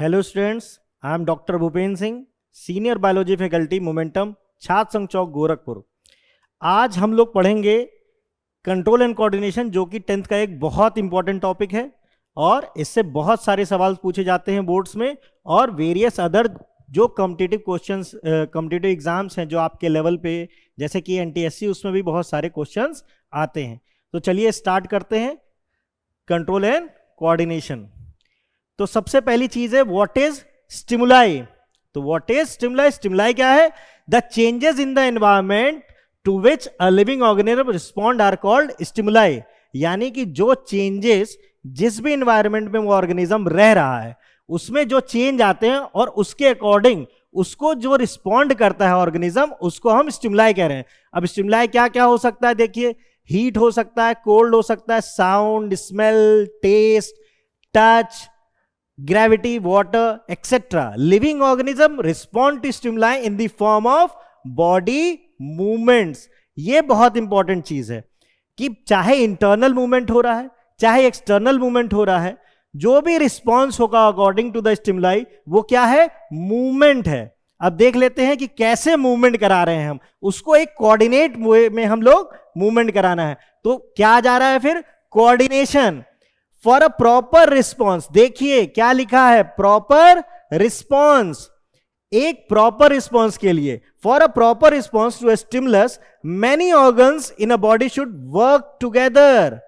Hello students, I am doctor Bhupendra Singh, senior biology faculty momentum, छात्र संघ चौक गोरखपुर। आज हम लोग पढ़ेंगे कंट्रोल एंड कोऑर्डिनेशन, जो कि 10th का एक बहुत इंपॉर्टेंट टॉपिक है और इससे बहुत सारे सवाल पूछे जाते हैं बोर्ड्स में, और वेरियस अदर जो कॉम्पिटिटिव क्वेश्चंस, कॉम्पिटिटिव एग्जाम्स हैं जो आपके लेवल पे, जैसे कि NTSC, उसमें भी बहुत सारे क्वेश्चंस आते हैं। तो चलिए स्टार्ट करते हैं कंट्रोल एंड कोऑर्डिनेशन। तो सबसे पहली चीज है व्हाट इज स्टिमुलाई। तो व्हाट इज स्टिमुलाई? स्टिमुलाई क्या है? The changes in the environment to which a living organism respond are called stimuli. यानी कि जो चेंजेस जिस भी एनवायरमेंट में वो ऑर्गेनिज्म रह रहा है उसमें जो चेंज आते हैं और उसके अकॉर्डिंग उसको जो रिस्पॉन्ड करता है ऑर्गेनिज्म, उसको हम स्टिमुलाई कह रहे हैं। अब स्टिमुलाई क्या क्या हो सकता है? देखिए, हीट हो सकता है, कोल्ड हो सकता है, sound, smell, taste, touch, gravity, water, etcetera. Living organism respond to stimuli in the form of body movements. ये बहुत इंपॉर्टेंट चीज है कि चाहे इंटरनल मूवमेंट हो रहा है चाहे एक्सटर्नल मूवमेंट हो रहा है, जो भी रिस्पॉन्स होगा अकॉर्डिंग टू द स्टिमुलाई वो क्या है? मूवमेंट है। अब देख लेते हैं कि कैसे मूवमेंट करा रहे हैं हम उसको। एक कोऑर्डिनेट में हम लोग मूवमेंट कराना है, तो क्या जा रहा है फिर? Coordination for a proper response. देखिए क्या लिखा है? Proper response. एक प्रॉपर रिस्पॉन्स के लिए, for a proper response to a stimulus, many organs in a body should work together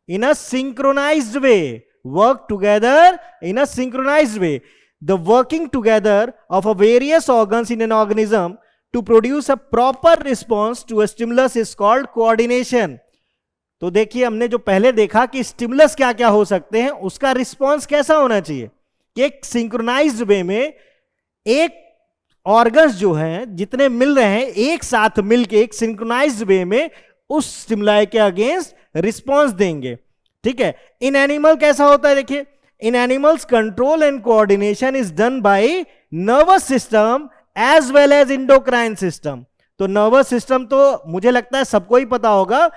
in a synchronised way. Work together in a synchronised way. The working together of a various organs in an organism to produce a proper response to a stimulus is called coordination. तो देखिए, हमने जो पहले देखा कि stimulus क्या क्या हो सकते हैं, उसका रिस्पॉन्स कैसा होना चाहिए कि एक सिंक्रोनाइज्ड वे में एक ऑर्गन्स जो हैं जितने मिल रहे हैं एक साथ मिलके एक सिंक्रोनाइज्ड वे में उस स्टिमुलाई के अगेंस्ट रिस्पॉन्स देंगे। ठीक है। इन एनिमल कैसा होता है? देखिए, in animals control and coordination is done by nervous system as well as endocrine system. तो नर्वस सिस्टम तो मुझे लगता है सबको ही पता होगा,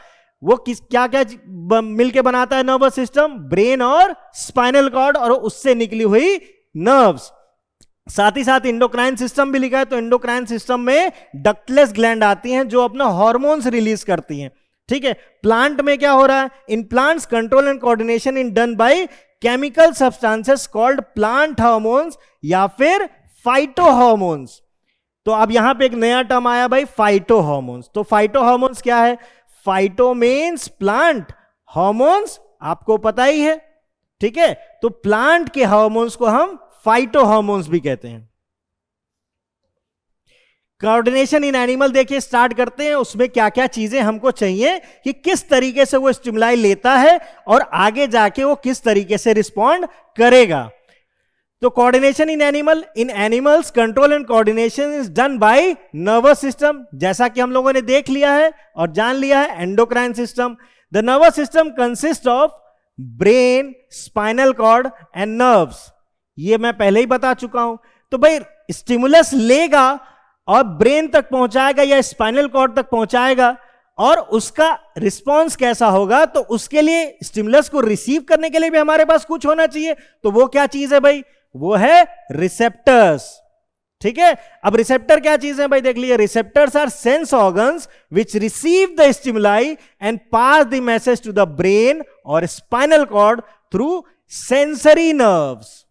वो किस क्या क्या मिलके बनाता है नर्वस सिस्टम? ब्रेन और स्पाइनल कॉर्ड और उससे निकली हुई नर्व्स। साथ ही साथ इंडोक्राइन सिस्टम भी लिखा है। तो इंडोक्राइन सिस्टम में डक्टलेस ग्लैंड आती हैं जो अपना हार्मोन्स रिलीज करती हैं। ठीक है। प्लांट में क्या हो रहा है? In plants control and coordination in done by chemical substances called plant hormones या फिर फाइटो हार्मोन्स। तो अब यहां पे एक नया टर्म आया भाई, फाइटो हार्मोन्स। तो फाइटो हार्मोन्स क्या है? फाइटो मीन्स प्लांट, हार्मोन्स आपको पता ही है। ठीक है। तो प्लांट के हार्मोन्स को हम फाइटो हार्मोन्स भी कहते हैं। कोऑर्डिनेशन इन एनिमल देखिए स्टार्ट करते हैं। उसमें क्या क्या चीजें हमको चाहिए कि किस तरीके से वो स्टिमुलाई लेता है और आगे जाके वो किस तरीके से रिस्पॉन्ड करेगा। तो coordination in animals control and coordination is done by nervous system, जैसा कि हम लोगों ने देख लिया है और जान लिया है, endocrine system. The nervous system consist of brain, spinal cord and nerves. ये मैं पहले ही बता चुका हूं। तो भाई स्टिमुलस लेगा और ब्रेन तक पहुंचाएगा या स्पाइनल कॉर्ड तक पहुंचाएगा, और उसका रिस्पॉन्स कैसा होगा? तो उसके लिए स्टिमुलस को रिसीव करने के लिए भी हमारे पास कुछ होना चाहिए। तो वो क्या चीज है भाई? वो है रिसेप्टर्स। ठीक है। अब रिसेप्टर क्या चीज है भाई? देख लीजिए, receptors are sense organs which receive the stimuli and pass the message to the brain और spinal cord through sensory nerves.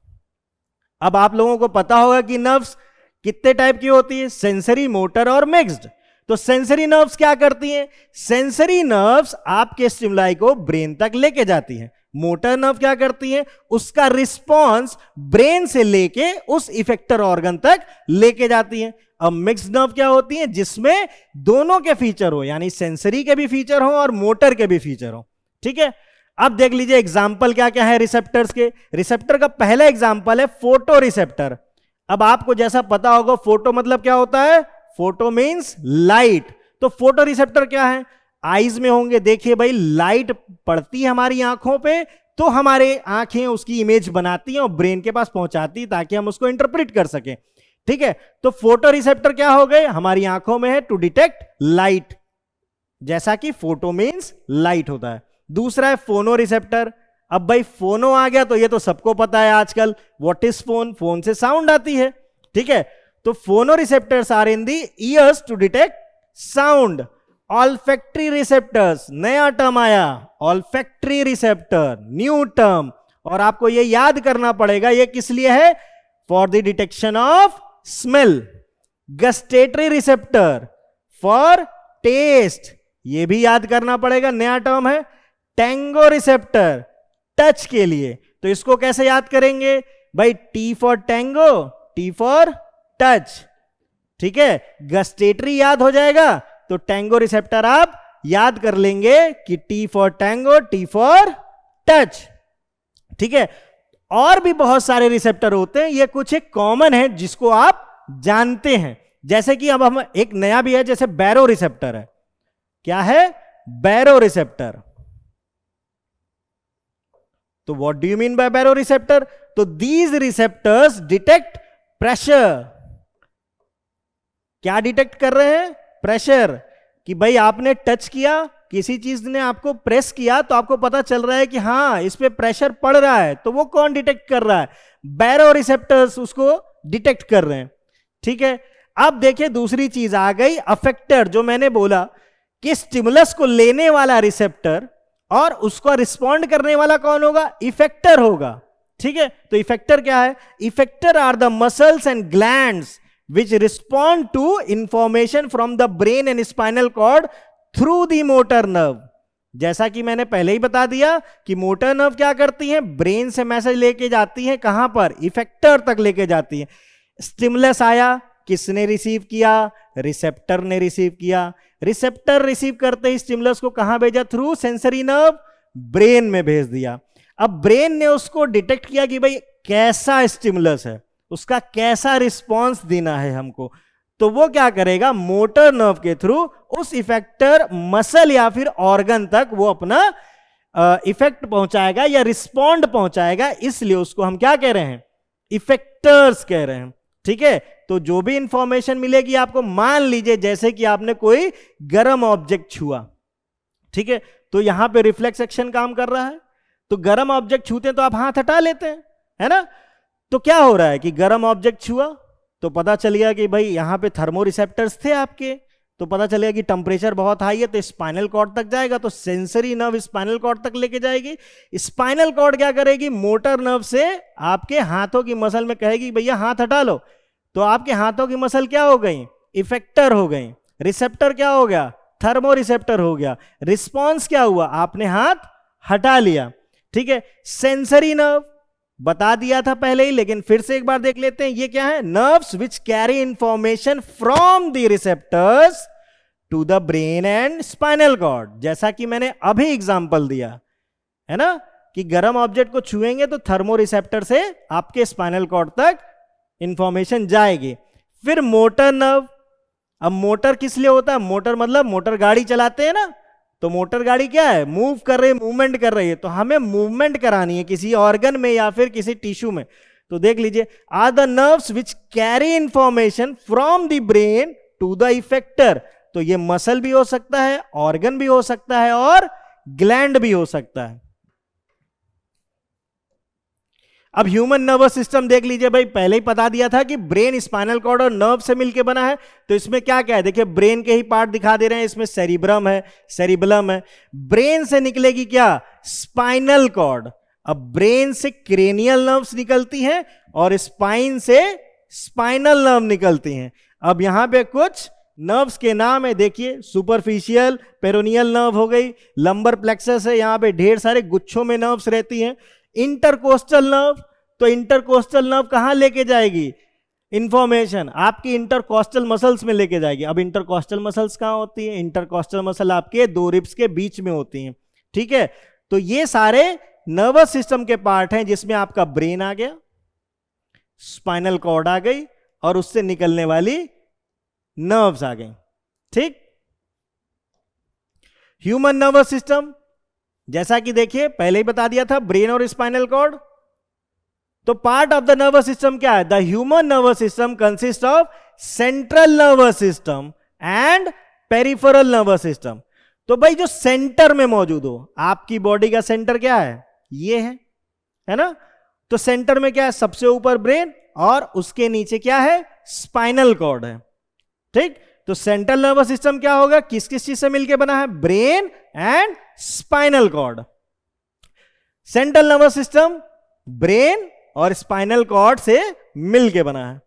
अब आप लोगों को पता होगा कि नर्व्स कितने टाइप की होती है? सेंसरी, मोटर और मिक्स्ड। तो सेंसरी नर्व्स क्या करती हैं? सेंसरी नर्व्स आपके स्टिमुलाई को ब्रेन तक लेके जाती हैं। मोटर नर्व क्या करती है? उसका रिस्पॉन्स ब्रेन से लेके उस इफेक्टर ऑर्गन तक लेके जाती है। अब मिक्स्ड नर्व क्या होती है? जिसमें दोनों के फीचर हो, यानी सेंसरी के भी फीचर हो और मोटर के भी फीचर हो। ठीक है। अब देख लीजिए एग्जाम्पल क्या क्या है रिसेप्टर्स के। रिसेप्टर का पहला एग्जाम्पल है फोटो रिसेप्टर। अब आपको जैसा पता होगा, फोटो मतलब क्या होता है? Photo means light. तो फोटो रिसेप्टर क्या है? आईज में होंगे। देखिए भाई, लाइट पड़ती है हमारी आंखों पे तो हमारे आंखें उसकी इमेज बनाती हैं और ब्रेन के पास पहुंचाती है ताकि हम उसको इंटरप्रेट कर सकें। ठीक है। तो फोटो रिसेप्टर क्या हो गए? हमारी आंखों में है टू डिटेक्ट लाइट, जैसा कि फोटो मीन्स लाइट होता है। दूसरा है फोनो रिसेप्टर। अब भाई फोनो आ गया तो ये तो सबको पता है आजकल, व्हाट इज फोन, फोन से साउंड आती है, ठीक है। तो phono receptors are in the ears to detect sound. Olfactory receptors, नया टर्म आया, ऑल्फैक्टरी रिसेप्टर, न्यू टर्म, और आपको ये याद करना पड़ेगा ये किस लिए है, for the detection of smell. Gustatory receptor for taste, ये भी याद करना पड़ेगा, नया टर्म है। टेंगो रिसेप्टर, टच के लिए, तो इसको कैसे याद करेंगे भाई, T for Tengo, T for touch, ठीक है। गस्टेटरी याद हो जाएगा तो टेंगो रिसेप्टर आप याद कर लेंगे कि T for Tengo, T for touch, ठीक है। और भी बहुत सारे रिसेप्टर होते हैं, ये कुछ एक कॉमन है जिसको आप जानते हैं। जैसे कि अब हम एक नया भी है, जैसे बैरो रिसेप्टर है। क्या है, बैरो रिसेप्टर। तो what do you mean by baro receptor, तो दीज रिसेप्टर्स डिटेक्ट प्रेशर। क्या डिटेक्ट कर रहे हैं, प्रेशर, कि भाई आपने टच किया, किसी चीज ने आपको प्रेस किया तो आपको पता चल रहा है कि हाँ इस पे प्रेशर पड़ रहा है, तो वो कौन डिटेक्ट कर रहा है, बैरो रिसेप्टर्स उसको डिटेक्ट कर रहे हैं, ठीक है। अब देखिए दूसरी चीज आ गई, अफेक्टर, जो मैंने बोला कि स्टिमुलस को लेने वाला रिसेप्टर और उसको रिस्पॉन्ड करने वाला कौन होगा, इफेक्टर होगा, ठीक है। तो इफेक्टर क्या है, effector are the muscles and glands which respond to information from the brain and spinal cord through the motor nerve। जैसा कि मैंने पहले ही बता दिया कि मोटर नर्व क्या करती हैं, ब्रेन से मैसेज लेके जाती हैं, कहां पर, इफेक्टर तक लेके जाती हैं। स्टिमुलस आया, किसने रिसीव किया, रिसेप्टर ने रिसीव किया। रिसेप्टर रिसीव करते ही स्टिमुलस को कहां भेजा, थ्रू सेंसरी नर्व, ब्रेन में भेज दिया। अब ब्रेन ने उसको डिटेक्ट किया कि भाई कैसा स्टिमुलस है, उसका कैसा रिस्पॉन्स देना है हमको, तो वो क्या करेगा, मोटर नर्व के थ्रू उस इफेक्टर मसल या फिर ऑर्गन तक वो अपना इफेक्ट पहुंचाएगा या रिस्पॉन्ड पहुंचाएगा, इसलिए उसको हम क्या कह रहे हैं, इफेक्टर्स कह रहे हैं, ठीक है। तो जो भी इंफॉर्मेशन मिलेगी आपको, मान लीजिए जैसे कि आपने कोई गर्म ऑब्जेक्ट छुआ, ठीक है, तो यहां पे रिफ्लेक्स एक्शन काम कर रहा है, तो गर्म ऑब्जेक्ट छूते हैं तो आप हाथ हटा लेते हैं, है ना। तो क्या हो रहा है कि गर्म ऑब्जेक्ट छुआ तो पता चल गया कि भाई यहां पे थर्मो रिसेप्टर्स थे आपके, तो पता चलेगा कि टेम्परेचर बहुत हाई है, तो स्पाइनल कॉर्ड तक जाएगा, तो सेंसरी नर्व स्पाइनल कॉर्ड तक लेके जाएगी। स्पाइनल कॉर्ड क्या करेगी, मोटर नर्व से आपके हाथों की मसल में कहेगी भैया हाथ हटा लो, तो आपके हाथों की मसल क्या हो गई, इफेक्टर हो गई। रिसेप्टर क्या हो गया, थर्मो रिसेप्टर हो गया। रिस्पॉन्स क्या हुआ, आपने हाथ हटा लिया, ठीक है। सेंसरी नर्व बता दिया था पहले ही, लेकिन फिर से एक बार देख लेते हैं, ये क्या है, nerves which carry information from the receptors to the brain and spinal cord. जैसा कि मैंने अभी एग्जांपल दिया है ना, कि गर्म ऑब्जेक्ट को छुएंगे तो थर्मो रिसेप्टर से आपके स्पाइनल कॉर्ड तक इंफॉर्मेशन जाएगी। फिर मोटर नर्व, अब मोटर किस लिए होता है, मोटर मतलब मोटर गाड़ी चलाते हैं ना, तो मोटर गाड़ी क्या है, मूव कर रही है, मूवमेंट कर रही है, तो हमें मूवमेंट करानी है किसी ऑर्गन में या फिर किसी टिश्यू में, तो देख लीजिए, are the nerves which carry information from the brain to the effector. तो ये मसल भी हो सकता है, ऑर्गन भी हो सकता है और ग्लैंड भी हो सकता है। अब ह्यूमन नर्वस सिस्टम देख लीजिए भाई, पहले ही बता दिया था कि ब्रेन स्पाइनल कॉर्ड और नर्व से मिलकर बना है, तो इसमें क्या क्या है, देखिए ब्रेन के ही पार्ट दिखा दे रहे हैं, इसमें सेरिब्रम है, सेरिबलम है। ब्रेन से निकलेगी क्या, स्पाइनल कॉर्ड। अब ब्रेन से क्रेनियल नर्व्स निकलती हैं और स्पाइन से स्पाइनल नर्व निकलती हैं। अब यहां पे कुछ नर्व्स के नाम है, देखिए, सुपरफिशियल पेरोनियल नर्व हो गई, लंबर प्लेक्सस है, यहां पे ढेर सारे गुच्छों में नर्व्स रहती हैं। इंटरकोस्टल नर्व, तो इंटरकोस्टल नर्व कहां लेके जाएगी इंफॉर्मेशन, आपकी इंटरकोस्टल मसल्स में लेके जाएगी। अब इंटरकोस्टल मसल्स कहां होती है, इंटरकोस्टल मसल आपके दो रिब्स के बीच में होती हैं, ठीक है। तो ये सारे नर्वस सिस्टम के पार्ट हैं, जिसमें आपका ब्रेन आ गया, स्पाइनल कॉर्ड आ गई और उससे निकलने वाली नर्व्स आ गई, ठीक। ह्यूमन नर्वस सिस्टम, जैसा कि देखिए पहले ही बता दिया था, ब्रेन और स्पाइनल कॉर्ड। तो part of the nervous system क्या है, the human nervous system consist of central nervous system and peripheral nervous system. तो भाई जो सेंटर में मौजूद हो, आपकी बॉडी का सेंटर क्या है, है ना। तो सेंटर में क्या है, सबसे ऊपर ब्रेन और उसके नीचे क्या है, स्पाइनल कॉर्ड है। ठीक, तो सेंट्रल नर्वस सिस्टम क्या होगा, किस किस चीज से मिलकर बना है, brain and spinal cord. Central nervous system brain और स्पाइनल कॉर्ड से मिलके बना है।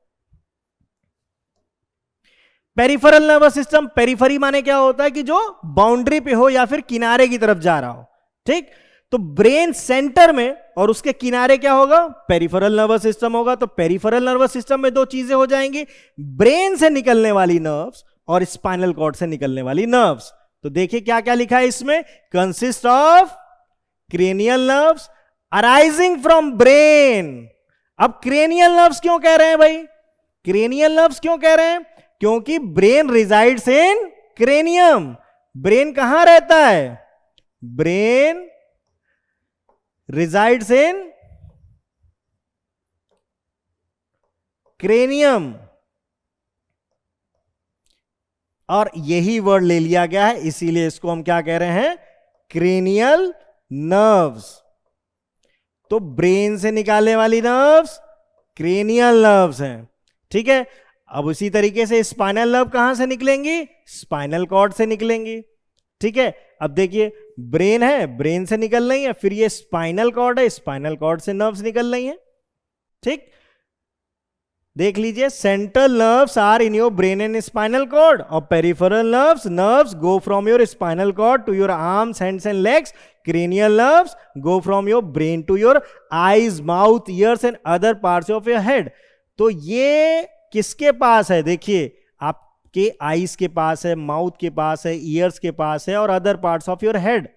पेरिफेरल नर्वस सिस्टम, पेरिफेरी माने क्या होता है कि जो बाउंड्री पे हो या फिर किनारे की तरफ जा रहा हो। ठीक, तो ब्रेन सेंटर में और उसके किनारे क्या होगा, पेरिफेरल नर्वस सिस्टम होगा। तो पेरिफेरल नर्वस सिस्टम में दो चीजें हो जाएंगी, ब्रेन से निकलने वाली नर्व्स और स्पाइनल कॉर्ड से निकलने वाली नर्व्स। तो देखिए क्या क्या लिखा है इसमें, consist of cranial nerves arising from brain. अब क्रेनियल नर्व्स क्यों कह रहे हैं भाई, क्रेनियल नर्व्स क्यों कह रहे हैं, क्योंकि ब्रेन रिजाइड्स इन क्रेनियम। ब्रेन कहां रहता है, ब्रेन रिजाइड्स इन क्रेनियम, और यही वर्ड ले लिया गया है, इसीलिए इसको हम क्या कह रहे हैं, क्रेनियल नर्व्स। तो ब्रेन से निकालने वाली नर्व्स क्रेनियल नर्व्स हैं। ठीक है, अब उसी तरीके से स्पाइनल नर्व कहां से निकलेंगी, स्पाइनल कॉर्ड से निकलेंगी। ठीक है, अब देखिए ब्रेन है, ब्रेन से निकल रही है, फिर ये स्पाइनल कॉर्ड है, स्पाइनल कॉर्ड से नर्व्स निकल रही हैं। ठीक, देख लीजिए, central nerves are in your brain and spinal cord, और peripheral nerves go from your spinal cord to your arms, hands and legs. Cranial nerves go from your brain to your eyes, mouth, ears and other parts of your head. तो ये किसके पास है, देखिए आपके eyes के पास है, mouth के पास है, ईयर्स के पास है और other parts of your head.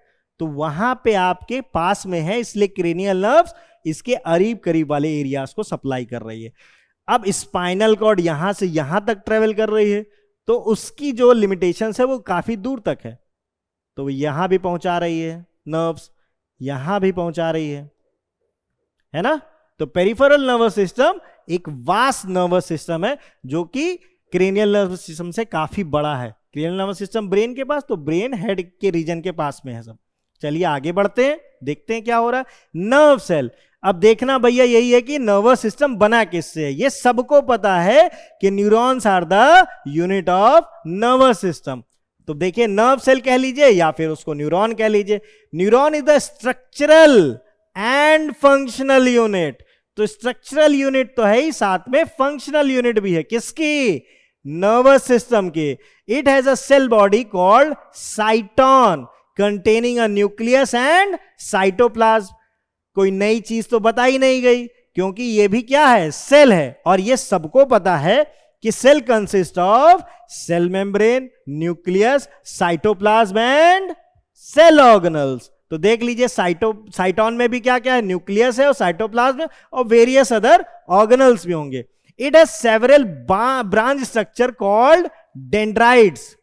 तो वहां पे आपके पास में है, इसलिए क्रेनियल नर्व्स इसके करीब करीब वाले एरियाज को सप्लाई कर रही है। अब स्पाइनल कॉर्ड यहां से यहां तक ट्रेवल कर रही है, तो उसकी जो लिमिटेशंस है वो काफी दूर तक है। तो यहां भी पहुंचा रही है नर्व्स, यहां भी पहुंचा रही है ना। तो पेरिफेरल नर्वस सिस्टम एक वास्ट नर्वस सिस्टम है जो कि क्रेनियल नर्वस सिस्टम से काफी बड़ा है। क्रेनियल नर्वस सिस्टम ब्रेन के पास, तो ब्रेन हेड के रीजन के पास में है सब। चलिए आगे बढ़ते हैं, देखते हैं क्या हो रहा है। नर्व सेल, अब देखना भैया यही है कि नर्वस सिस्टम बना किससे है। ये सबको पता है कि neurons are the unit of nervous system. तो देखिए नर्व सेल कह लीजिए या फिर उसको न्यूरॉन कह लीजिए। Neuron is the structural and functional unit. तो स्ट्रक्चरल यूनिट तो है ही, साथ में फंक्शनल यूनिट भी है, किसकी, नर्वस सिस्टम की। It has a cell body called cyton containing a nucleus and cytoplasm. कोई नई चीज तो बताई नहीं गई, क्योंकि ये भी क्या है, सेल है। और ये सबको पता है कि cell consist of cell membrane, nucleus, cytoplasm and cell organelles. तो देख लीजिए साइटोन में भी क्या क्या है, न्यूक्लियस है और साइटोप्लाज्म और वेरियस अदर ऑर्गेनल्स भी होंगे। It has several branch structure called dendrites.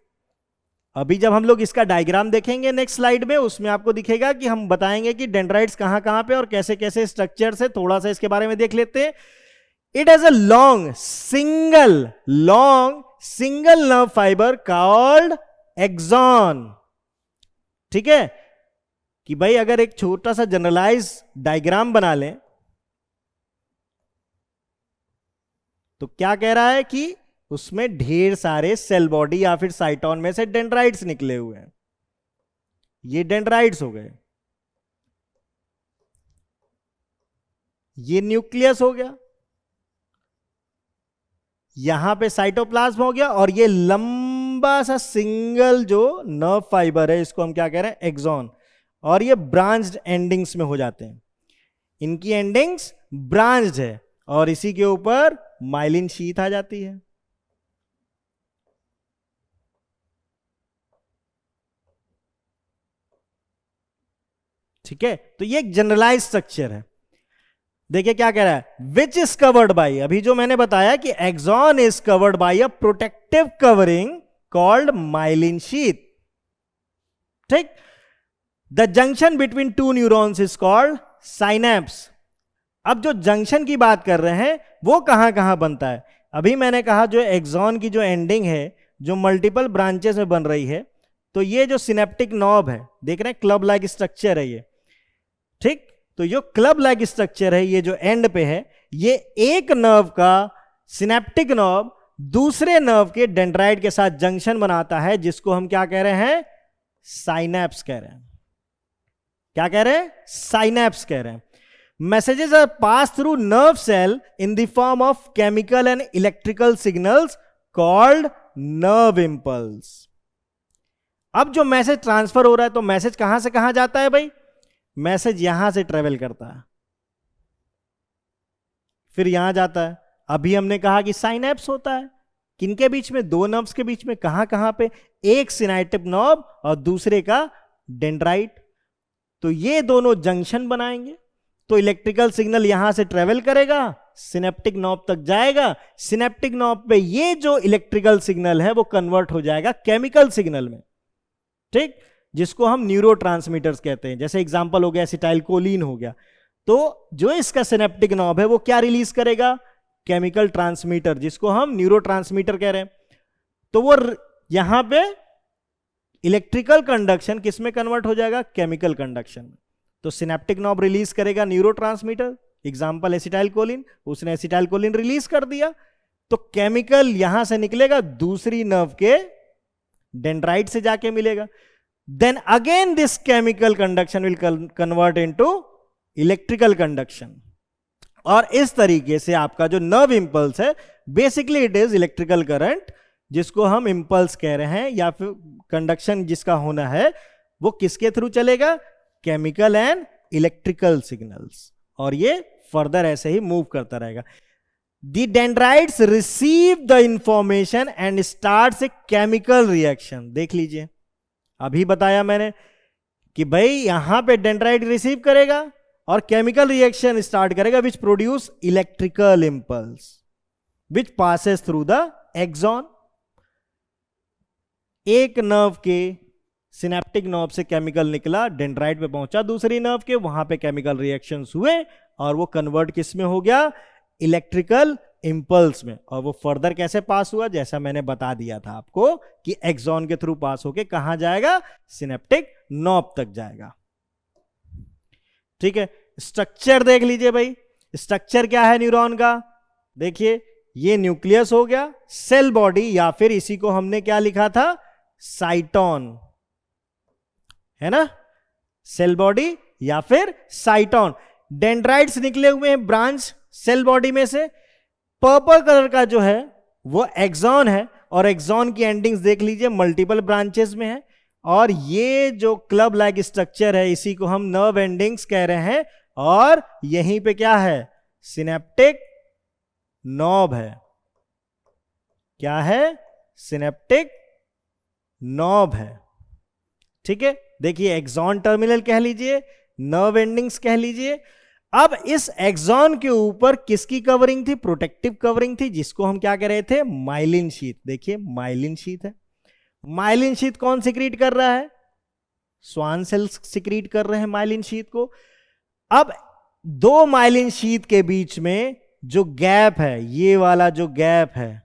अभी जब हम लोग इसका डायग्राम देखेंगे नेक्स्ट स्लाइड में, उसमें आपको दिखेगा कि हम बताएंगे कि डेंड्राइट्स कहां कहां पे और कैसे कैसे स्ट्रक्चर से, थोड़ा सा इसके बारे में देख लेते हैं। It has a long single nerve fiber called axon। ठीक है, कि भाई अगर एक छोटा सा जनरलाइज डायग्राम बना लें तो क्या कह रहा है कि उसमें ढेर सारे सेल बॉडी या फिर साइटोन में से डेंड्राइट्स निकले हुए हैं। ये डेंड्राइट्स हो गए, ये न्यूक्लियस हो गया, यहां पे साइटोप्लाज्म हो गया, और ये लंबा सा सिंगल जो नर्व फाइबर है इसको हम क्या कह रहे हैं, एक्सॉन। और ये ब्रांच्ड एंडिंग्स में हो जाते हैं, इनकी एंडिंग्स ब्रांच्ड है, और इसी के ऊपर माइलिन शीथ आ जाती है। ठीक है, तो ये एक जनरलाइज स्ट्रक्चर है। देखिए क्या कह रहा है, विच इज कवर्ड बाई, अभी जो मैंने बताया कि axon is covered by a protective covering called myelin sheath. ठीक, the junction between two neurons is called synapse. अब जो जंक्शन की बात कर रहे हैं वो कहां कहां बनता है। अभी मैंने कहा जो एक्सॉन की जो एंडिंग है जो मल्टीपल ब्रांचेस में बन रही है, तो ये जो सिनेप्टिक नॉब है, देख रहे हैं क्लब लाइक स्ट्रक्चर है ये। ठीक, तो जो क्लब लाइक स्ट्रक्चर है, ये जो एंड पे है, ये एक नर्व का सिनेप्टिक नर्व दूसरे नर्व के डेंड्राइट के साथ जंक्शन बनाता है, जिसको हम क्या कह रहे हैं? साइनैप्स कह रहे हैं। क्या कह रहे हैं? साइनैप्स कह रहे हैं। Messages are pass through nerve cell in the form of chemical and electrical signals called nerve impulse. अब जो मैसेज ट्रांसफर हो रहा है, तो मैसेज कहां से कहां जाता है भाई? मैसेज यहां से ट्रेवल करता है, फिर यहां जाता है। अभी हमने कहा कि साइनैप्स होता है किनके बीच में? दो नर्व्स के बीच में। कहां कहां पे? एक सिनेप्टिक नर्व और दूसरे का डेंड्राइट। तो ये दोनों जंक्शन बनाएंगे, तो इलेक्ट्रिकल सिग्नल यहां से ट्रेवल करेगा, सिनेप्टिक नॉब तक जाएगा। सिनेप्टिक नॉब पे ये जो इलेक्ट्रिकल सिग्नल है वो कन्वर्ट हो जाएगा केमिकल सिग्नल में, ठीक, जिसको हम न्यूरोट्रांसमीटर्स कहते हैं। जैसे एग्जांपल हो गया एसिटाइलकोलिन हो गया, तो जो इसका सिनेप्टिक नॉब है वो क्या रिलीज करेगा? केमिकल ट्रांसमीटर, जिसको हम न्यूरोट्रांसमीटर कह रहे हैं। तो वो यहां पे इलेक्ट्रिकल कंडक्शन किस में कन्वर्ट हो जाएगा? केमिकल कंडक्शन में। तो सिनेप्टिक नॉब रिलीज करेगा न्यूरोट्रांसमीटर, एग्जांपल एसिटाइलकोलिन, उसने एसिटाइलकोलिन रिलीज कर दिया, तो केमिकल यहां से निकलेगा, दूसरी नर्व के डेंड्राइट से जाके मिलेगा। Then again this chemical conduction will convert into electrical conduction, और इस तरीके से आपका जो नर्व इंपल्स है, basically it is electrical current, जिसको हम इंपल्स कह रहे हैं, या फिर कंडक्शन जिसका होना है वो किसके थ्रू चलेगा? केमिकल एंड इलेक्ट्रिकल सिग्नल्स, और ये फर्दर ऐसे ही मूव करता रहेगा। The dendrites receive the information and starts a chemical reaction। देख लीजिए, अभी बताया मैंने कि भाई यहां पे डेंड्राइट रिसीव करेगा और केमिकल रिएक्शन स्टार्ट करेगा, which produce electrical impulse which passes through the axon. एक नर्व के सिनेप्टिक नर्व से केमिकल निकला, डेंड्राइट पे पहुंचा दूसरी नर्व के, वहां पे केमिकल रिएक्शंस हुए और वो कन्वर्ट किस में हो गया? इलेक्ट्रिकल इंपल्स में। और वो फर्दर कैसे पास हुआ? जैसा मैंने बता दिया था आपको कि एक्सॉन के थ्रू पास होके कहां जाएगा? सिनेप्टिक नॉब तक जाएगा। ठीक है, स्ट्रक्चर देख लीजिए भाई, स्ट्रक्चर क्या है न्यूरॉन का? देखिए, ये न्यूक्लियस हो गया, सेल बॉडी, या फिर इसी को हमने क्या लिखा था? साइटोन, है ना? सेल बॉडी या फिर साइटोन। डेंड्राइट्स निकले हुए हैं ब्रांच सेल बॉडी में से। पर्पल कलर का जो है वो एक्सॉन है, और एक्सॉन की एंडिंग्स देख लीजिए मल्टीपल ब्रांचेस में है, और ये जो क्लब लाइक स्ट्रक्चर है इसी को हम नर्व एंडिंग्स कह रहे हैं, और यहीं पे क्या है? सिनेप्टिक नॉब है। क्या है? सिनेप्टिक नॉब है। ठीक है, देखिए एक्सॉन टर्मिनल कह लीजिए, नर्व एंडिंग्स कह लीजिए। अब इस एक्सॉन के ऊपर किसकी कवरिंग थी? प्रोटेक्टिव कवरिंग थी, जिसको हम क्या कह रहे थे? Myelin sheath. देखिए माइलिन शीथ है। माइलिन शीथ कौन सिक्रीट कर रहा है? स्वान सेल्स सिक्रीट कर रहे हैं माइलिन शीथ को। अब दो माइलिन शीथ के बीच में जो गैप है, ये वाला जो गैप है,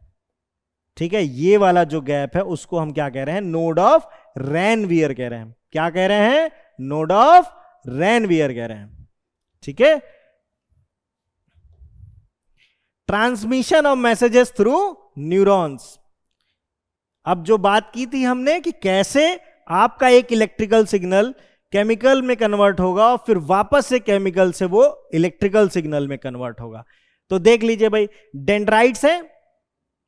ठीक है, ये वाला जो गैप है उसको हम क्या कह रहे हैं? नोड ऑफ रैनवियर कह रहे हैं। क्या कह रहे हैं? नोड ऑफ रैनवियर कह रहे हैं। ठीक है, transmission of messages through neurons. अब जो बात की थी हमने कि कैसे आपका एक इलेक्ट्रिकल सिग्नल केमिकल में कन्वर्ट होगा और फिर वापस से केमिकल से वो इलेक्ट्रिकल सिग्नल में कन्वर्ट होगा। तो देख लीजिए भाई, डेंड्राइट्स है,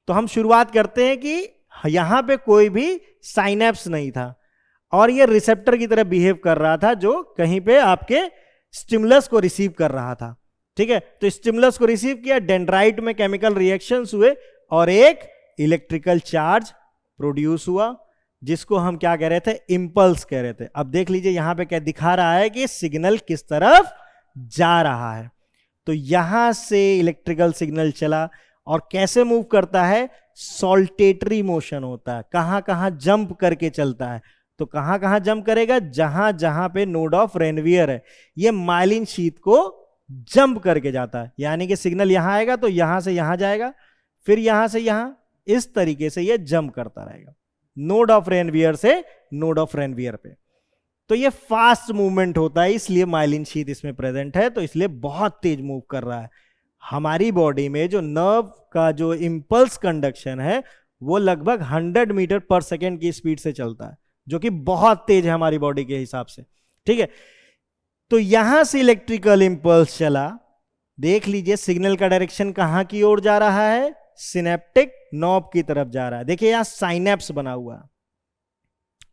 तो हम शुरुआत करते हैं कि यहां पे कोई भी साइनैप्स नहीं था और ये रिसेप्टर की तरह बिहेव कर रहा था, जो कहीं पे आपके स्टिमुलस को रिसीव कर रहा था। ठीक है, तो स्टिमुलस को रिसीव किया, डेंड्राइट में केमिकल रिएक्शंस हुए और एक इलेक्ट्रिकल चार्ज प्रोड्यूस हुआ, जिसको हम क्या कह रहे थे? इंपल्स कह रहे थे। अब देख लीजिए यहां पे क्या दिखा रहा है कि सिग्नल किस तरफ जा रहा है। तो यहां से इलेक्ट्रिकल सिग्नल चला और कैसे मूव करता है? सॉल्टेटरी मोशन होता है। कहां कहां जंप करके चलता है? तो कहां कहां जंप करेगा? जहां जहां पे नोड ऑफ रेनवियर है, ये माइलिन शीथ को जंप करके जाता है। यानी कि सिग्नल यहां आएगा तो यहां से यहां जाएगा, फिर यहां से यहां, इस तरीके से ये जंप करता रहेगा नोड ऑफ रेनवियर से नोड ऑफ रेनवियर पे। तो ये फास्ट मूवमेंट होता है, इसलिए माइलिन शीथ इसमें प्रेजेंट है, तो इसलिए बहुत तेज मूव कर रहा है। हमारी बॉडी में जो नर्व का जो इंपल्स कंडक्शन है वो लगभग 100 मीटर पर सेकेंड की स्पीड से चलता है, जो कि बहुत तेज है हमारी बॉडी के हिसाब से। ठीक है, तो यहां से इलेक्ट्रिकल इंपल्स चला, देख लीजिए सिग्नल का डायरेक्शन कहां की ओर जा रहा है, सिनेप्टिक नॉब की तरफ जा रहा है। देखिए यहां साइनेप्स बना हुआ,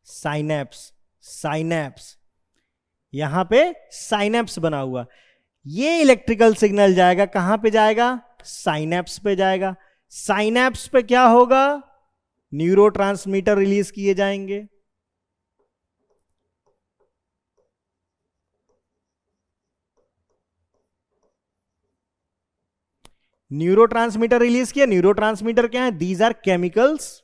साइनेप्स, साइनेप्स, यहां पे साइनेप्स बना हुआ। ये इलेक्ट्रिकल सिग्नल जाएगा कहां पे जाएगा, साइनेप्स पे जाएगा। साइनेप्स पे क्या होगा, न्यूरोट्रांसमीटर रिलीज किए जाएंगे। न्यूरोट्रांसमीटर रिलीज किया। न्यूरोट्रांसमीटर क्या है, दीज आर केमिकल्स,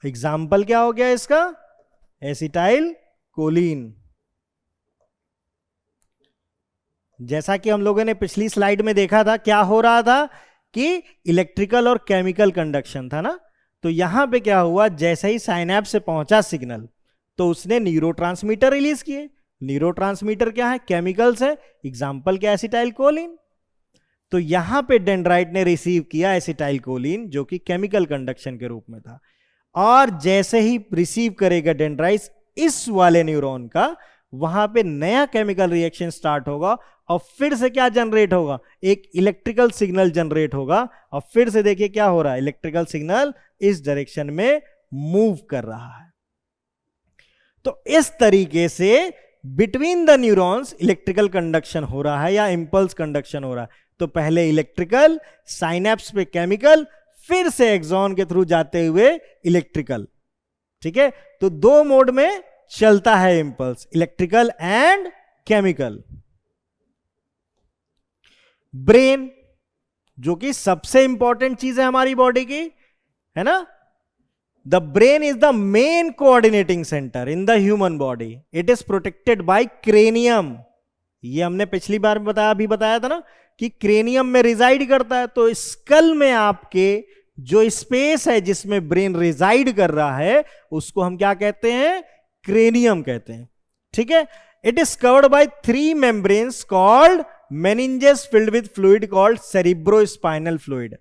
एग्जाम्पल क्या हो गया इसका, एसिटाइल कोलिन। जैसा कि हम लोगों ने पिछली स्लाइड में देखा था, क्या हो रहा था कि इलेक्ट्रिकल और केमिकल कंडक्शन था ना, तो यहां पे क्या हुआ, जैसे ही साइनेप्स से पहुंचा सिग्नल तो उसने न्यूरोट्रांसमीटर रिलीज किए। न्यूरोट्रांसमीटर क्या है, केमिकल्स है, एग्जाम्पल क्या, एसिटाइल कोलिन। तो यहां पे डेंड्राइट ने रिसीव किया एसिटाइल कोलिन, जो कि केमिकल कंडक्शन के रूप में था, और जैसे ही रिसीव करेगा डेंड्राइट इस वाले न्यूरॉन का, वहां पे नया केमिकल रिएक्शन स्टार्ट होगा और फिर से क्या जनरेट होगा, एक इलेक्ट्रिकल सिग्नल जनरेट होगा। और फिर से देखिए क्या हो रहा है, इलेक्ट्रिकल सिग्नल इस डायरेक्शन में मूव कर रहा है। तो इस तरीके से between the neurons electrical conduction हो रहा है या इंपल्स कंडक्शन हो रहा है। तो पहले इलेक्ट्रिकल, साइनेप्स पे केमिकल, फिर से एक्सॉन के थ्रू जाते हुए इलेक्ट्रिकल। ठीक है, तो दो मोड में चलता है impulse, electrical and chemical. Brain, जो कि सबसे इंपॉर्टेंट चीज है हमारी बॉडी की, है ना। The brain is the main coordinating centre in the human body. It is protected by cranium. ये हमने पिछली बार में बताया, अभी बताया था ना कि क्रेनियम में रिजाइड करता है। तो स्कल में आपके जो स्पेस है जिसमें ब्रेन रिजाइड कर रहा है, उसको हम क्या कहते हैं, क्रेनियम कहते हैं। ठीक है, it is covered by 3 membranes called meninges filled with fluid called cerebrospinal fluid.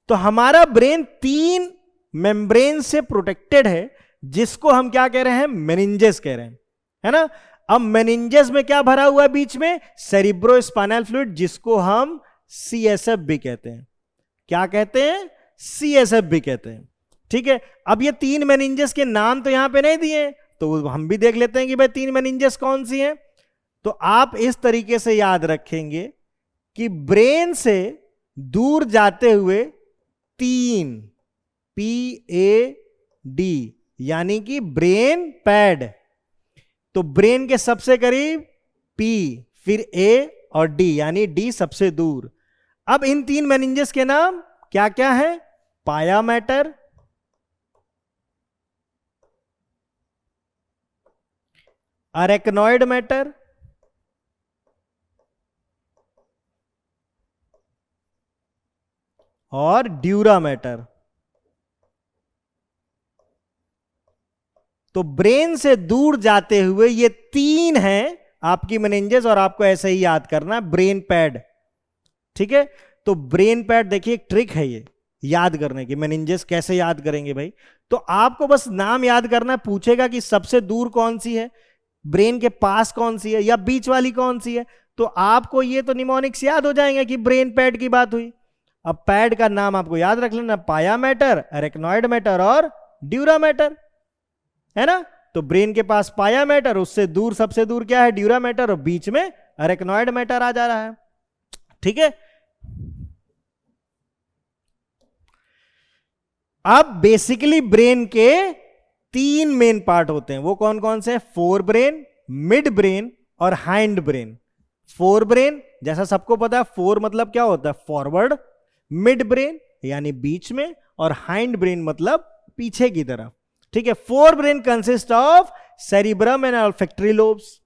तो हमारा ब्रेन 3 मेम्ब्रेन से प्रोटेक्टेड है, जिसको हम क्या कह रहे हैं, मेनिंजेस कह रहे हैं, है ना। अब मेनिंजेस में क्या भरा हुआ है बीच में, सेरिब्रोस्पाइनल फ्लूइड, जिसको हम सीएसएफ भी कहते हैं। क्या कहते हैं, सीएसएफ भी कहते हैं। ठीक है, अब ये 3 मेनिंजेस के नाम तो यहां पे नहीं दिए, तो हम भी देख लेते हैं कि भाई 3 मेनिंजेस कौन सी हैं। तो आप इस तरीके से याद रखेंगे कि ब्रेन से दूर जाते हुए 3 PAD, यानी कि ब्रेन पैड। तो ब्रेन के सबसे करीब P, फिर A और D, यानी D सबसे दूर। अब इन 3 मेनिंजेस के नाम क्या क्या है, पाया मैटर, अरेक्नॉइड मैटर, और ड्यूरा मैटर। तो ब्रेन से दूर जाते हुए ये 3 हैं आपकी मेनिंजेस, और आपको ऐसे ही याद करना, ब्रेन पैड। ठीक है, तो ब्रेन पैड देखिए एक ट्रिक है ये याद करने की। मेनिंजेस कैसे याद करेंगे भाई, तो आपको बस नाम याद करना है। पूछेगा कि सबसे दूर कौन सी है, ब्रेन के पास कौन सी है, या बीच वाली कौन सी है, तो आपको ये तो निमोनिक्स याद हो जाएंगे कि ब्रेन पैड की बात हुई। अब पैड का नाम आपको याद रख लेना, पाया मैटर, अरेक्नॉइड मैटर और ड्यूरा मैटर, है ना। तो ब्रेन के पास पाया मैटर, उससे दूर सबसे दूर क्या है, ड्यूरा मैटर, और बीच में अरेक्नॉइड मैटर आ जा रहा है। ठीक है, अब बेसिकली ब्रेन के 3 मेन पार्ट होते हैं। वो कौन कौन से, फोर ब्रेन, मिड ब्रेन और हाइंड ब्रेन। फोर ब्रेन जैसा सबको पता है, फोर मतलब क्या होता है, फॉरवर्ड, मिड ब्रेन यानी बीच में, और हाइंड ब्रेन मतलब पीछे की तरफ। ठीक है, fore brain consist of cerebrum and olfactory lobes.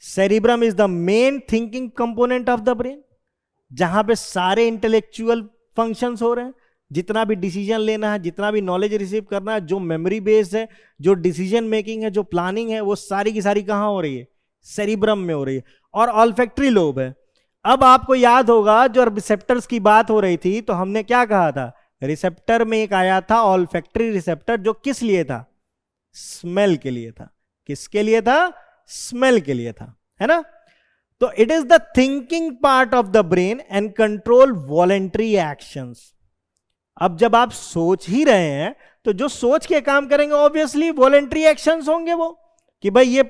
Cerebrum is the main thinking component of the brain, जहां पे सारे इंटेलेक्चुअल फंक्शंस हो रहे हैं। जितना भी डिसीजन लेना है, जितना भी नॉलेज रिसीव करना है, जो मेमोरी बेस्ड है, जो डिसीजन मेकिंग है, जो प्लानिंग है, वो सारी की सारी कहाँ हो रही है? सेरिब्रम में हो रही है। और ऑल्फैक्टरी लोब है। अब आपको याद होगा जो रिसेप्टर्स की बात हो रही थी, तो हमने क्या कहा था? रिसेप्टर में एक आया था ऑल्फैक्टरी रिसेप्टर, जो किस लिए था? स्मेल के लिए था। किसके लिए था? स्मेल के लिए था, है ना? तो it is the thinking part of the brain and control voluntary actions. अब जब आप सोच ही रहे हैं, तो जो सोच के काम करेंगे ऑब्वियसली वॉलेंट्री एक्शंस होंगे, वो कि भाई ये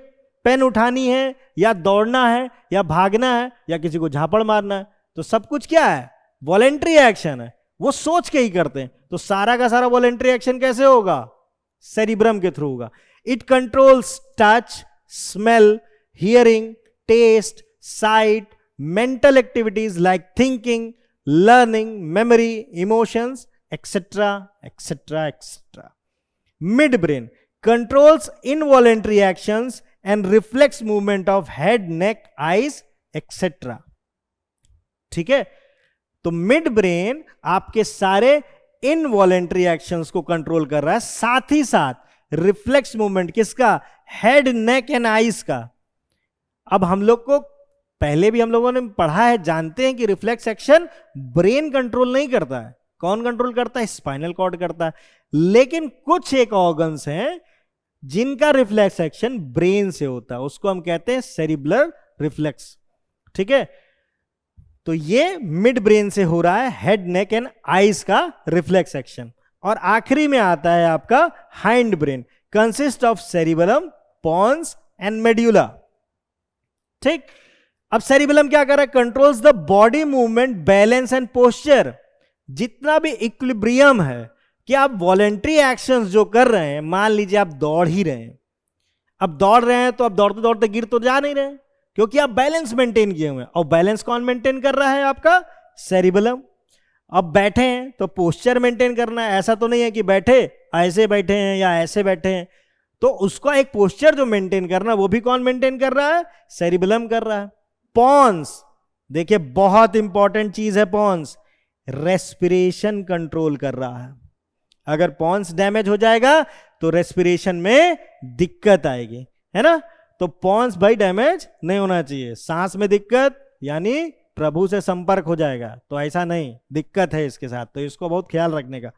पेन उठानी है, या दौड़ना है, या भागना है, या किसी को झापड़ मारना है, तो सब कुछ क्या है? वॉलेंट्री एक्शन है, वो सोच के ही करते हैं। तो सारा का सारा वॉलेंट्री एक्शन कैसे होगा? सेरिब्रम के थ्रू होगा। It controls touch, smell, hearing, taste, sight, mental activities like thinking, learning, memory, emotions, etcetera etcetera etcetera. Mid brain controls involuntary actions and reflex movement of head, neck, eyes, etcetera. ठीक है? तो mid brain आपके सारे involuntary actions को control कर रहा है, साथ ही साथ रिफ्लेक्स मूवमेंट किसका? हेड, नेक एंड आईज का। अब हम लोग को पहले भी हम लोगों ने पढ़ा है, जानते हैं कि रिफ्लेक्स एक्शन ब्रेन कंट्रोल नहीं करता है। कौन कंट्रोल करता है? स्पाइनल कॉर्ड करता है। लेकिन कुछ एक ऑर्गन्स हैं जिनका रिफ्लेक्स एक्शन ब्रेन से होता है, उसको हम कहते हैं सेरिब्रल रिफ्लेक्स। ठीक है? तो ये मिड ब्रेन से हो रहा है हेड, नेक एंड आईज का रिफ्लेक्स एक्शन। और आखिरी में आता है आपका hind brain, consist of cerebellum, pons and medulla. ठीक? अब सेरिबेलम क्या कर रहा है? Controls the body movement, balance and posture. जितना भी इक्विलिब्रियम है कि आप वॉलेंट्री एक्शंस जो कर रहे हैं, मान लीजिए आप दौड़ ही रहे हैं, अब दौड़ रहे हैं तो अब दौड़ते दौड़ते गिर तो जा नहीं रहे, क्योंकि आप बैलेंस मेंटेन किए हुए हैं। और बैलेंस कौन मेंटेन कर रहा है? आपका सेरिबेलम। अब बैठे हैं तो पोस्चर मेंटेन करना है। ऐसा तो नहीं है कि बैठे ऐसे बैठे हैं या ऐसे बैठे हैं, तो उसका एक पोस्चर जो मेंटेन करना, वो भी कौन मेंटेन कर रहा है? सेरिबेलम कर रहा है। पॉन्स, देखिए बहुत इंपॉर्टेंट चीज है पॉन्स, रेस्पिरेशन कंट्रोल कर रहा है। अगर पॉन्स डैमेज हो जाएगा तो रेस्पिरेशन में दिक्कत आएगी, है ना? तो पॉन्स भाई डैमेज नहीं होना चाहिए। सांस में दिक्कत यानी प्रभु से संपर्क हो जाएगा, तो ऐसा नहीं, दिक्कत है इसके साथ, तो इसको बहुत ख्याल रखने का।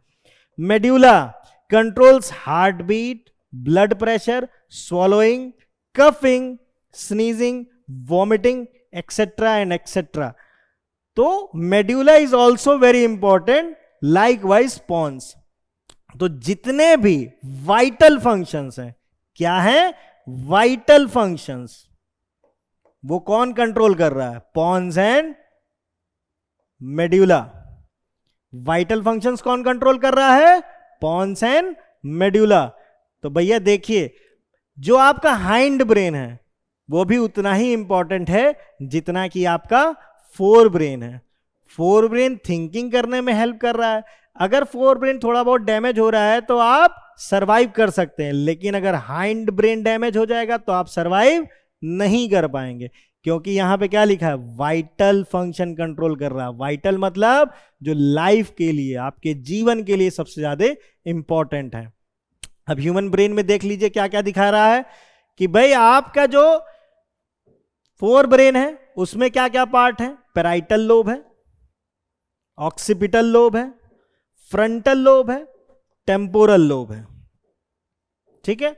Medulla controls heart beat, blood pressure, swallowing, coughing, sneezing, vomiting, etcetera and etcetera. तो medulla is also very important, likewise pons. तो जितने भी वाइटल फंक्शंस हैं, क्या है? वाइटल फंक्शंस, वो कौन कंट्रोल कर रहा है? Pons and medulla. Vital functions कौन कंट्रोल कर रहा है? Pons and medulla. तो भैया देखिए, जो आपका हाइंड ब्रेन है वो भी उतना ही इंपॉर्टेंट है जितना कि आपका फोर ब्रेन है। फोर ब्रेन थिंकिंग करने में हेल्प कर रहा है। अगर फोर ब्रेन थोड़ा बहुत डैमेज हो रहा है तो आप सरवाइव कर सकते हैं, लेकिन अगर हाइंड ब्रेन डैमेज हो जाएगा तो आप सरवाइव नहीं कर पाएंगे, क्योंकि यहां पे क्या लिखा है? वाइटल फंक्शन कंट्रोल कर रहा है। वाइटल मतलब जो लाइफ के लिए, आपके जीवन के लिए सबसे ज्यादा इंपॉर्टेंट है। अब ह्यूमन ब्रेन में देख लीजिए क्या क्या दिखा रहा है कि भाई आपका जो फोर ब्रेन है उसमें क्या क्या पार्ट है? पैराइटल लोब है, ऑक्सीपिटल लोब है, फ्रंटल लोब है, टेम्पोरल लोब है। ठीक है?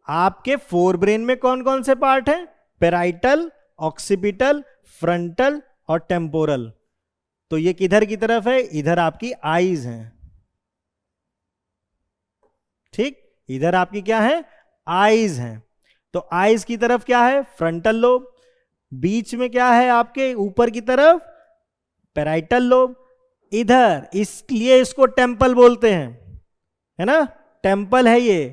आपके फोर ब्रेन में कौन कौन से पार्ट हैं? पैराइटल, ऑक्सीपिटल, फ्रंटल और टेम्पोरल। तो ये किधर की तरफ है? इधर आपकी आईज हैं। ठीक? इधर आपकी क्या है? आईज हैं। तो आईज की तरफ क्या है? Frontal lobe. बीच में क्या है आपके? ऊपर की तरफ पैराइटल लोब। इधर, इसलिए इसको टेम्पल बोलते हैं, है ना? टेम्पल है ये।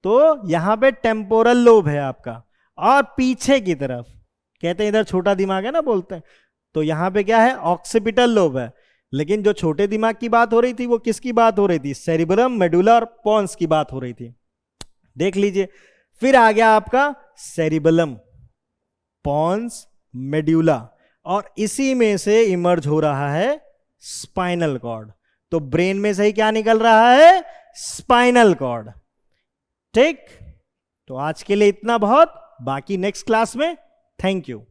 तो यहां पे टेम्पोरल लोब है आपका। और पीछे की तरफ कहते हैं इधर छोटा दिमाग है ना, बोलते हैं, तो यहां पे क्या है? ऑक्सीपिटल लोब है। लेकिन जो छोटे दिमाग की बात हो रही थी वो किसकी बात हो रही थी? सेरिब्रम, मेडुला और पॉन्स की बात हो रही थी। देख लीजिए, फिर आ गया आपका सेरिबेलम, पॉन्स, मेड्यूला, और इसी में से इमर्ज हो रहा है स्पाइनल कॉर्ड। तो ब्रेन में से ही क्या निकल रहा है? Spinal cord. ठीक, तो आज के लिए इतना बहुत, बाकी नेक्स्ट क्लास में। Thank you.